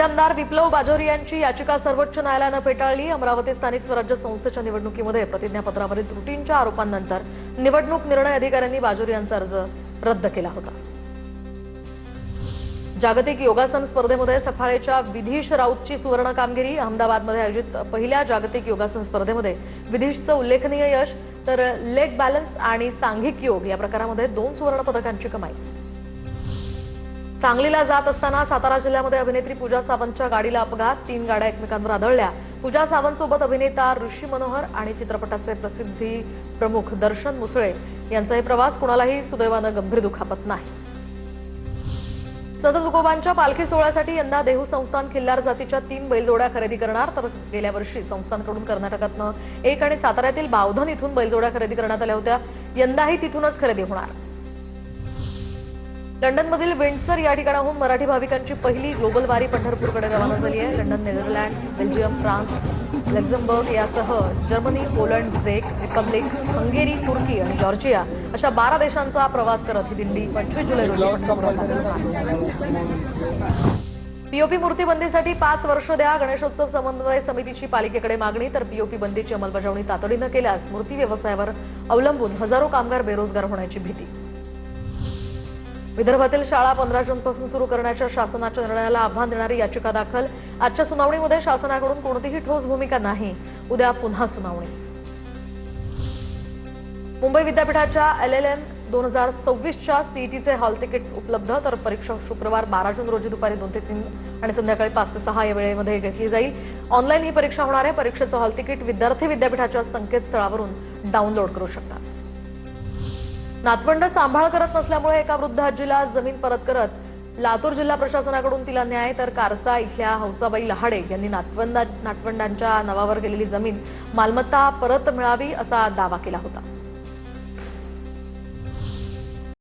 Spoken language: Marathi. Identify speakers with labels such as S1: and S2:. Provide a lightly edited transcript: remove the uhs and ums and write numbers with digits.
S1: आमदार विप्लव बाजोरी यांची याचिका सर्वोच्च न्यायालयाने फेटाळली। अमरावती स्थानिक स्वराज्य संस्थेच्या निवडणुकीमध्ये प्रतिज्ञापत्रावरील त्रुटींच्या आरोपांनंतर निवडणूक निर्णय अधिकाऱ्यांनी बाजोरी यांचा अर्ज रद्द केला होता। जागतिक योगासन स्पर्धेमध्ये सफाळेच्या विधीश राऊतची सुवर्ण कामगिरी। अहमदाबादमध्ये आयोजित पहिल्या जागतिक योगासन स्पर्धेमध्ये विधीशचं उल्लेखनीय यश, तर लेग बॅलन्स आणि सांघिक योग या प्रकारामध्ये 2 सुवर्ण पदकांची कमाई। सांगलीला जात असताना सातारा जिल्ह्यामध्ये अभिनेत्री पूजा सावंतच्या गाडीला अपघात। 3 गाड्या एकमेकांवर आदळल्या। पूजा सावंतसोबत अभिनेता ऋषी मनोहर आणि चित्रपटाचे प्रसिद्धी प्रमुख दर्शन मुसळे यांचाही प्रवास। कुणालाही सुदैवानं गंभीर दुखापत नाही। संत तुकोबांच्या पालखी सोहळ्यासाठी यंदा देहू संस्थान खिल्लार जातीच्या 3 बैलजोड्या खरेदी करणार। तर गेल्या वर्षी संस्थानकडून कर्नाटकातनं 1 आणि साताऱ्यातील बावधन इथून बैलजोड्या खरेदी करण्यात आल्या होत्या। यंदाही तिथूनच खरेदी होणार। लंडनमधील विंडसर या ठिकाणाहून मराठी भाविकांची पहिली ग्लोबल वारी पंढरपूरकडे रवाना झाली आहे। London, Netherland, Belgium, France, Luxembourg यासह जर्मनी, पोलंड, झेक रिपब्लिक, हंगेरी, तुर्की आणि जॉर्जिया अशा 12 देशांचा प्रवास करत ही दिंडी 25 जुलै रोजी पंढरपुरात पीओपी मूर्ती बंदीसाठी 5 वर्ष द्या। गणेशोत्सव समन्वय समितीची पालिकेकडे मागणी। तर पीओपी बंदीची अंमलबजावणी तातडीनं केल्यास मूर्ती व्यवसायावर अवलंबून हजारो कामगार बेरोजगार होण्याची भीती। विदर्भातील शाळा 15 जूनपासून सुरू करण्याच्या शासनाच्या निर्णयाला आव्हान देणारी याचिका दाखल। आजच्या सुनावणीमध्ये शासनाकडून कोणतीही ठोस भूमिका नाही। उद्या पुन्हा सुनावणी। मुंबई विद्यापीठाच्या LLM 2026च्या सीईटीचे हॉल तिकीट्स उपलब्ध। तर परीक्षा शुक्रवार 12 जून रोजी दुपारी 2 ते 3 आणि संध्याकाळी 5 ते 6 या वेळेमध्ये घेतली जाईल। ऑनलाईन ही परीक्षा होणार आहे। परीक्षेचं हॉल तिकीट विद्यार्थी विद्यापीठाच्या संकेतस्थळावरून डाउनलोड करू शकतात। नातवंड सांभाळ करत नसल्यामुळे एका वृद्ध आजीला जमीन परत करत लातूर जिल्हा प्रशासनाकडून तिला न्याय। तर कारसा इथल्या हौसाबाई लहाडे यांनी नातवंडांच्या नावावर गेलेली जमीन मालमत्ता परत मिळावी असा दावा केला होता।